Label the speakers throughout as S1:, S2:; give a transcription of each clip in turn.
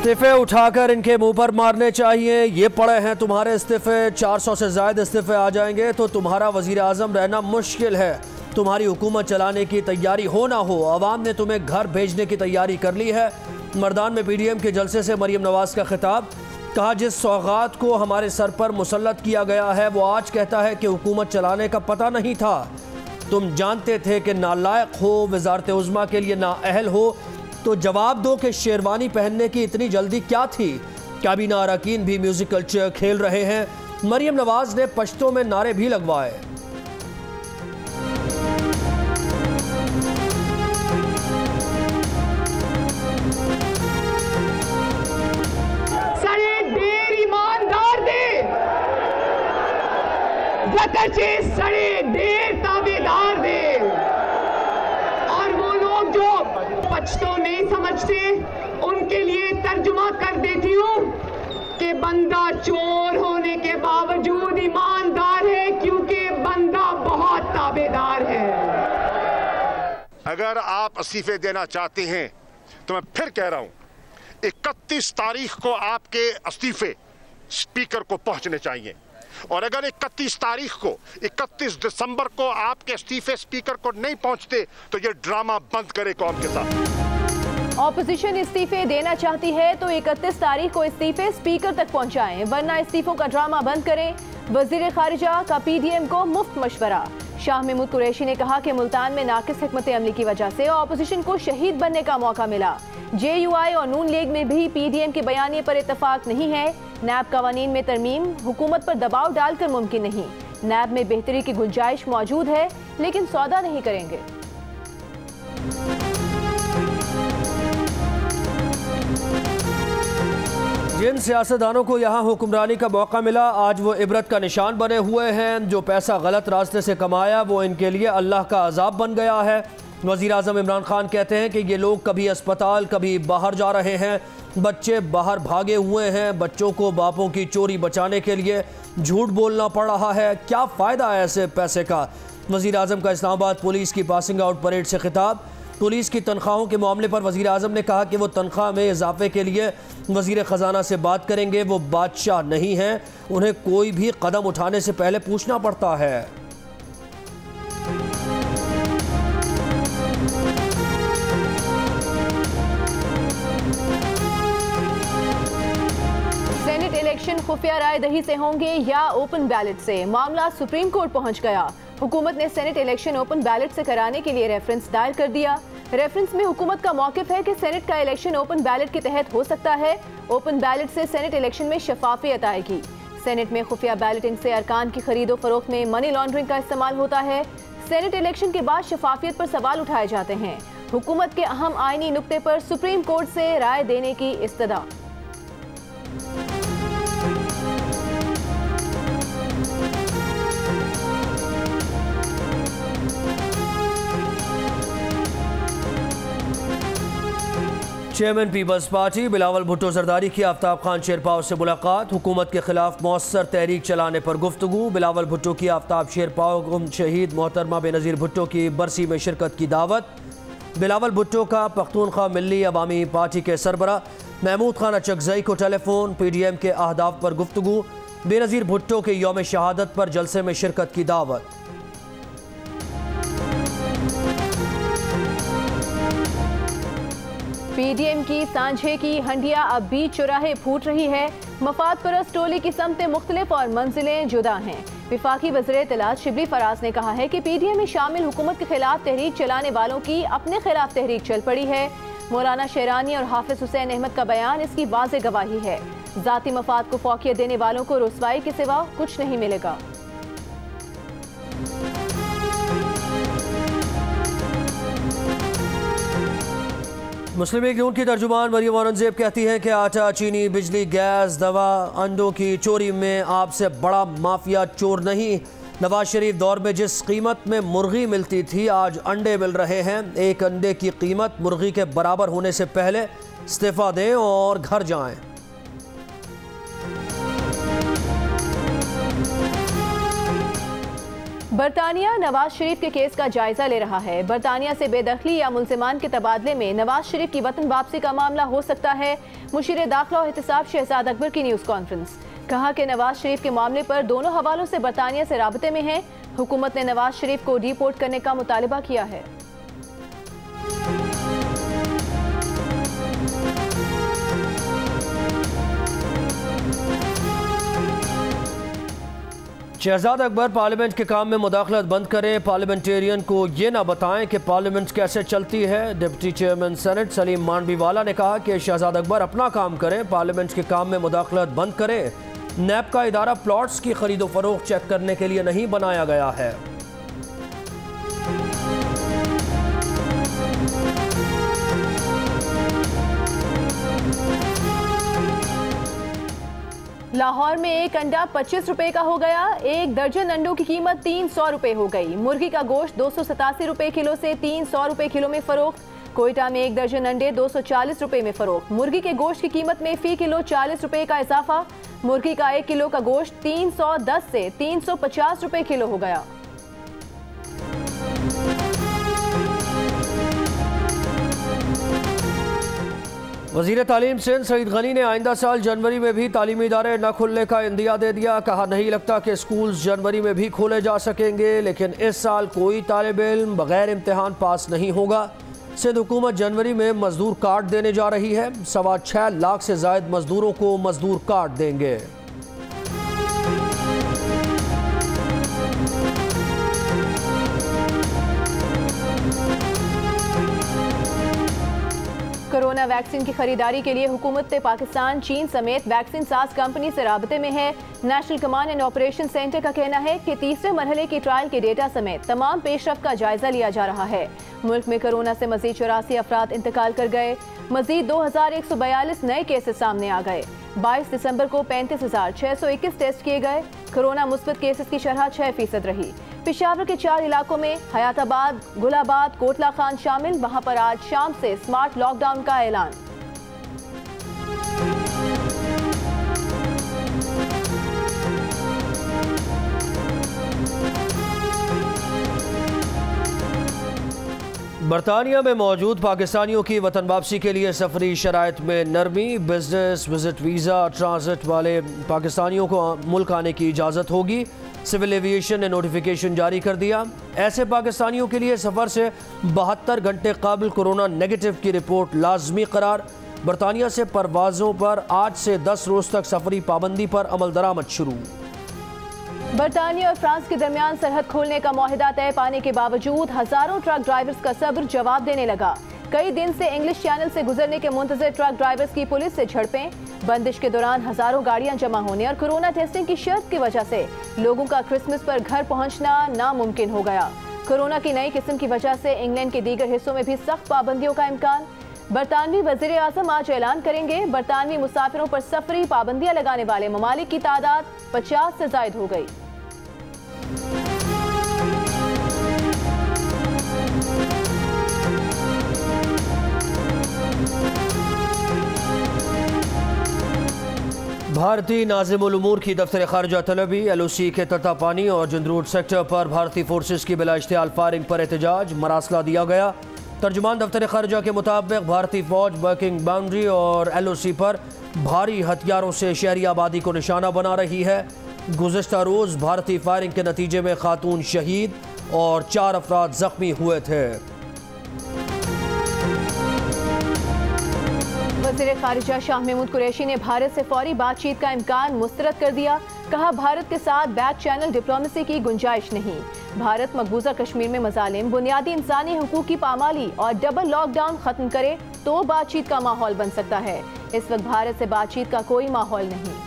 S1: इस्तीफे उठाकर इनके मुंह पर मारने चाहिए। ये पड़े हैं तुम्हारे इस्तीफे, 400 से ज्यादा इस्तीफे आ जाएंगे तो तुम्हारा वजीर आजम रहना मुश्किल है। तुम्हारी हुकूमत चलाने की तैयारी हो ना हो, अवाम ने तुम्हें घर भेजने की तैयारी कर ली है। मर्दान में पीडीएम के जलसे से मरियम नवाज का खिताब, कहा जिस सौगात को हमारे सर पर मुसल्लत किया गया है वो आज कहता है कि हुकूमत चलाने का पता नहीं था। तुम जानते थे कि नालायक हो, वजारत उज़्मा के लिए नाअहल हो, तो जवाब दो कि शेरवानी पहनने की इतनी जल्दी क्या थी। काबीना अरकान भी म्यूजिकल चेयर खेल रहे हैं। मरियम नवाज ने पश्तो में नारे भी लगवाए।
S2: सड़े ढेर ताबेदार दे। और वो लोग जो पछतो नहीं समझते उनके लिए तर्जुमा कर देती हूँ कि बंदा चोर होने के बावजूद ईमानदार है, क्योंकि बंदा बहुत ताबेदार है।
S3: अगर आप इस्तीफे देना चाहते हैं तो मैं फिर कह रहा हूं, 31 तारीख को आपके इस्तीफे स्पीकर को पहुंचने चाहिए। और अगर 31 तारीख को, 31 दिसंबर को आपके इस्तीफे स्पीकर को नहीं पहुंचते तो ये ड्रामा बंद करे कौम के साथ।
S4: ऑपोजिशन इस्तीफे देना चाहती है तो 31 तारीख को इस्तीफे स्पीकर तक पहुंचाएं, वरना इस्तीफों का ड्रामा बंद करें। वजीर खारिजा का पीडीएम को मुफ्त मशवरा। शाह महमूद कुरैशी ने कहा कि मुल्तान में नाकिस हिकमत अमली की वजह से ऑपोजिशन को शहीद बनने का मौका मिला। जेयूआई और नून लीग में भी पीडीएम के बयानिए पर इत्तफाक नहीं है। नैब कवानीन में तरमीम हुकूमत पर दबाव डालकर मुमकिन नहीं। नैब में बेहतरी की गुंजाइश मौजूद है लेकिन सौदा नहीं करेंगे।
S1: जिन सियासतदानों को यहाँ हुक्मरानी का मौका मिला आज वो इबरत का निशान बने हुए हैं। जो पैसा गलत रास्ते से कमाया वो इनके लिए अल्लाह का अजाब बन गया है। वज़ीर आज़म इमरान खान कहते हैं कि ये लोग कभी अस्पताल कभी बाहर जा रहे हैं, बच्चे बाहर भागे हुए हैं, बच्चों को बापों की चोरी बचाने के लिए झूठ बोलना पड़ रहा है। क्या फ़ायदा है ऐसे पैसे का। वज़ीर आज़म का इस्लामाबाद पुलिस की पासिंग आउट परेड से खिताब। पुलिस की तनख्वाहों के मामले पर वज़ीर आज़म ने कहा कि वो तनख्वाह में इजाफे के लिए वज़ीर ख़जाना से बात करेंगे। वो बादशाह नहीं हैं, उन्हें कोई भी कदम उठाने से पहले पूछना पड़ता है।
S4: सेनेट इलेक्शन खुफिया राय दही से होंगे या ओपन बैलेट से, मामला सुप्रीम कोर्ट पहुंच गया। हुकूमत ने सेनेट इलेक्शन ओपन बैलेट से कराने के लिए रेफरेंस दायर कर दिया। रेफरेंस में हुकूमत का मौकिफ है कि सेनेट का इलेक्शन ओपन बैलेट के तहत हो सकता है। ओपन बैलेट से सेनेट इलेक्शन में शफाफियत आएगी। सेनेट में खुफिया बैलेटिंग से अरकान की खरीदो फरोख्त में मनी लॉन्ड्रिंग का इस्तेमाल होता है। सेनेट इलेक्शन के बाद शफाफियत पर सवाल उठाए जाते हैं। हुकूमत के अहम आईनी नुक्ते पर सुप्रीम कोर्ट से राय देने की इस्तदा।
S1: चेयरमैन पीपल्स पार्टी बिलावल भुट्टो जरदारी की आफ्ताब खान शेरपाव से मुलाकात। हुकूमत के खिलाफ मौसर तहरीक चलाने पर गुफ्तगू। बिलावल भुट्टो की आफ्ताब शेरपाव गुम शहीद मोहतरमा बेनज़ीर भुट्टो की बरसी में शिरकत की दावत। बिलावल भुट्टो का पख्तूनख्वा मिल्ली अवामी पार्टी के सरबरा महमूद खान अचकजई को टेलीफोन। पीडीएम के अहदाफ पर गुफ्तगू। बेनज़ीर भुट्टो के यौम शहादत पर जलसे में शिरकत की दावत।
S4: पीडीएम की सांझे की हंडिया अब भी चौराहे फूट रही है। मफाद परस्त टोले की समतें मुख्तलिफ और मंजिलें जुदा हैं। विफाकी वज़ीर इत्तलात शिबली फराज ने कहा है कि पीडीएम में शामिल हुकूमत के खिलाफ तहरीक चलाने वालों की अपने खिलाफ तहरीक चल पड़ी है। मौलाना शेरानी और हाफिज हुसैन अहमद का बयान इसकी वाज़ेह गवाही है। जाती मफाद को फौकियत देने वालों को रुसवाई के सिवा कुछ नहीं मिलेगा।
S1: मुस्लिम लीग नून की तर्जुमान मरियम औरंगजेब कहती हैं कि आटा, चीनी, बिजली, गैस, दवा, अंडों की चोरी में आपसे बड़ा माफिया चोर नहीं। नवाज शरीफ दौर में जिस कीमत में मुर्गी मिलती थी आज अंडे मिल रहे हैं। एक अंडे की कीमत मुर्गी के बराबर होने से पहले इस्तीफा दें और घर जाएं।
S4: बरतानिया नवाज शरीफ के केस का जायजा ले रहा है। बरतानिया से बेदखली या मुलजिमान के तबादले में नवाज शरीफ की वतन वापसी का मामला हो सकता है। मुशीर दाखिला और एहतिसाब शहजाद अकबर की न्यूज़ कॉन्फ्रेंस। कहा कि नवाज शरीफ के मामले पर दोनों हवालों से बरतानिया से राबते में है। हुकूमत ने नवाज शरीफ को डिपोर्ट करने का मुतालिबा किया है।
S1: शहजाद अकबर पार्लियामेंट के काम में मुदाखलत बंद करें, पार्लियामेंटेरियन को ये ना बताएं कि पार्लियामेंट कैसे चलती है। Deputy chairman senate Salim Mandviwalla ने कहा कि शहजाद अकबर अपना काम करें, पार्लियामेंट के काम में मुदाखलत बंद करें। नैब का इदारा प्लॉट्स की खरीदो फरोख्त चेक करने के लिए नहीं बनाया गया है।
S4: लाहौर में एक अंडा 25 रुपए का हो गया। एक दर्जन अंडों की कीमत 300 रुपए हो गई। मुर्गी का गोश्त 287 रुपए किलो से 300 रुपए किलो में फरोख्त। कोयटा में एक दर्जन अंडे 240 रुपए में फरोख्त। मुर्गी के गोश्त की कीमत में फी किलो 40 रुपए का इजाफा। मुर्गी का 1 किलो का गोश्त 310 से 350 रुपए किलो हो गया।
S1: वज़ीर तालीम सिंध सईद गनी ने आइंदा साल जनवरी में भी तालीमी इदारे न खुलने का इंदिया दे दिया। कहा नहीं लगता कि स्कूल्स जनवरी में भी खोले जा सकेंगे, लेकिन इस साल कोई तालिब इल्म बगैर इम्तिहान पास नहीं होगा। सिंध हुकूमत जनवरी में मजदूर कार्ड देने जा रही है। 6.25 लाख से ज़ायद मजदूरों को मजदूर कार्ड देंगे।
S4: कोरोना वैक्सीन की खरीदारी के लिए हुकूमत पाकिस्तान चीन समेत वैक्सीन साज कंपनी से राबते में है। National command and operation centre का कहना है कि तीसरे मरहले की ट्रायल के डेटा समेत तमाम पेशरफ्त का जायजा लिया जा रहा है। मुल्क में कोरोना से मजीद 84 अफराद इंतकाल कर गए। मजीद 2142 नए केसेस सामने आ गए। 22 दिसंबर को 35,621 टेस्ट किए गए। कोरोना मुस्बत केसेस की शरह 6% रही। पेशावर के 4 इलाकों में हयाताबाद, गुलाबाद, कोटला खान शामिल। वहां पर आज शाम से स्मार्ट लॉकडाउन का ऐलान।
S1: बरतानिया में मौजूद पाकिस्तानियों की वतन वापसी के लिए सफरी शराइत में नरमी। बिजनेस, विजिट, वीज़ा, ट्रांजिट वाले पाकिस्तानियों को मुल्क आने की इजाज़त होगी। सिविल एविएशन ने नोटिफिकेशन जारी कर दिया। ऐसे पाकिस्तानियों के लिए सफ़र से 72 घंटे काबिल कोरोना नेगेटिव की रिपोर्ट लाजमी करार। बरतानिया से परवाज़ों पर आज से 10 रोज़ तक सफरी पाबंदी पर अमल दरामद शुरू।
S4: बरतानिया और फ्रांस के दरमियान सरहद खोलने का मुआहिदा तय पाने के बावजूद हजारों ट्रक ड्राइवर्स का सब्र जवाब देने लगा। कई दिन से इंग्लिश चैनल से गुजरने के मुंतज़िर ट्रक ड्राइवर्स की पुलिस से झड़पें। बंदिश के दौरान हजारों गाड़ियां जमा होने और कोरोना टेस्टिंग की शर्त की वजह से लोगों का क्रिसमस पर घर पहुंचना नामुमकिन हो गया। कोरोना की नई किस्म की वजह से इंग्लैंड के दीगर हिस्सों में भी सख्त पाबंदियों का इम्कान। बरतानवी वज़ीर आज़म आज ऐलान करेंगे। बरतानवी मुसाफिरों पर सफरी पाबंदियां लगाने वाले ममालिक की तादाद 50 से ज़ायद हो गई।
S1: भारतीय नाज़िमुल उमूर की दफ्तर खारजा तलबी। LOC के ततापानी और जंदरूड सेक्टर पर भारतीय फोर्सेस की बिला इश्तियाल फायरिंग पर एहतजाज, मरासला दिया गया। तर्जुमान दफ्तर खारजा के मुताबिक भारतीय फौज वर्किंग बाउंड्री और LOC पर भारी हथियारों से शहरी आबादी को निशाना बना रही है। गुज़श्ता रोज़ भारतीय फायरिंग के नतीजे में खातून शहीद और 4 अफराद जख्मी हुए थे।
S4: वज़ीर ख़ारिजा शाह महमूद कुरैशी ने भारत से फौरी बातचीत का इम्कान मुस्तरद कर दिया। कहा, भारत के साथ बैक चैनल डिप्लोमेसी की गुंजाइश नहीं। भारत मकबूजा कश्मीर में मज़ालिम, बुनियादी इंसानी हुकूक की पामाली और डबल लॉकडाउन खत्म करे तो बातचीत का माहौल बन सकता है। इस वक्त भारत से बातचीत का कोई माहौल नहीं।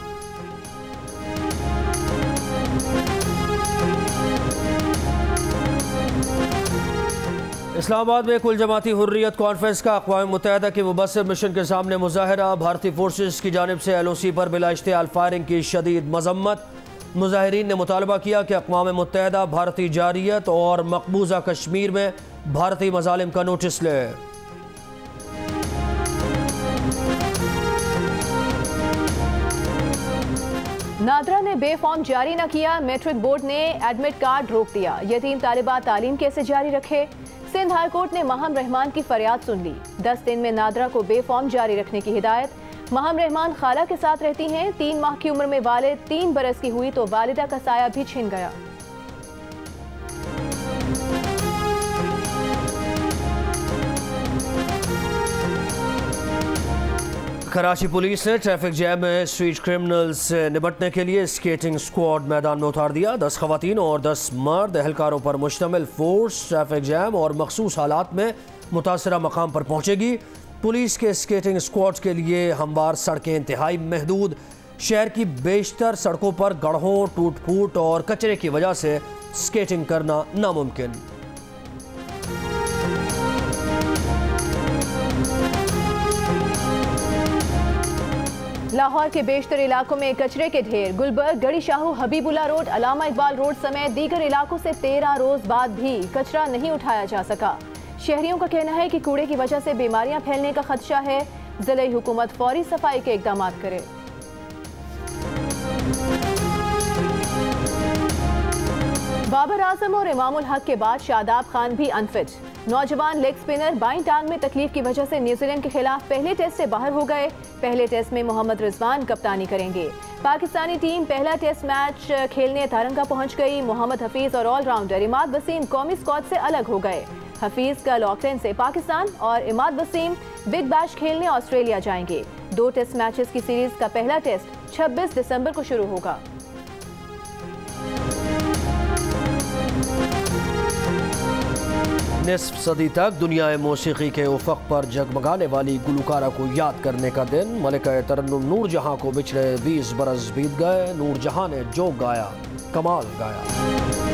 S1: इस्लामाबाद में कुल जमाती हुर्रियत कॉन्फ्रेंस का अक़वाम मुत्तहिदा के मुबस्सिर मिशन के सामने मुजाहरा। भारतीय फोर्सेस की जानिब से LOC पर बिला इश्तियाल फायरिंग की शदीद मजम्मत। मुजाहिरीन ने मुतालबा किया कि अक़वाम मुत्तहिदा भारतीय जारियत और मकबूजा कश्मीर में भारतीय मज़ालिम का नोटिस ले।
S4: नादरा ने बे फॉर्म जारी न किया, मैट्रिक बोर्ड ने एडमिट कार्ड रोक दिया। यतीम तालिबा तालीम कैसे जारी रखे? सिंध हाई कोर्ट ने महम रहमान की फरियाद सुन ली। 10 दिन में नादरा को बे फॉर्म जारी रखने की हिदायत। महम रहमान खाला के साथ रहती हैं। 3 माह की उम्र में वालिद 3 बरस की हुई तो वालिदा का साया भी छिन गया।
S1: कराची पुलिस ने ट्रैफिक जैम में स्ट्रीट क्रिमिनल्स से निपटने के लिए स्केटिंग स्क्वाड मैदान में उतार दिया। 10 खवातीन और 10 मर्द एहलकारों पर मुश्तमिल फोर्स ट्रैफिक जैम और मखसूस हालात में मुतासरा मकाम पर पहुंचेगी। पुलिस के स्केटिंग स्क्वाड के लिए हमवार सड़कें इंतहाई महदूद। शहर की बेशतर सड़कों पर गड्ढों, टूट फूट और कचरे की वजह से स्केटिंग करना नामुमकिन।
S4: लाहौर के बेशतर इलाकों में कचरे के ढेर। गुलबर्ग, गड़ी शाहू, हबीबुल्ला रोड, अलामा इकबाल रोड समेत दीगर इलाकों से 13 रोज बाद भी कचरा नहीं उठाया जा सका। शहरियों का कहना है कि कूड़े की वजह से बीमारियां फैलने का खदशा है। जिले हुकूमत फौरी सफाई के इकदाम करे। बाबर आजम और इमामुल हक के बाद शादाब खान भी अनफिट। नौजवान लेग स्पिनर बाईं टांग में तकलीफ की वजह से न्यूजीलैंड के खिलाफ पहले टेस्ट से बाहर हो गए। पहले टेस्ट में मोहम्मद रिजवान कप्तानी करेंगे। पाकिस्तानी टीम पहला टेस्ट मैच खेलने तारंगा पहुंच गई। मोहम्मद हफीज और ऑलराउंडर इमाद वसीम कौमी स्क्वाड से अलग हो गए। हफीज कल ऑकलैंड से पाकिस्तान और इमाद वसीम बिग बैश खेलने ऑस्ट्रेलिया जाएंगे। 2 टेस्ट मैचेस की सीरीज का पहला टेस्ट 26 दिसंबर को शुरू होगा।
S1: निस्फ सदी तक दुनिया मौसीकी के उफ़क़ पर जगमगाने वाली गुलकारा को याद करने का दिन। मलिका तरन्नुम नूर जहां को बिछड़े 20 बरस बीत गए। नूर जहां ने जो गाया कमाल गाया।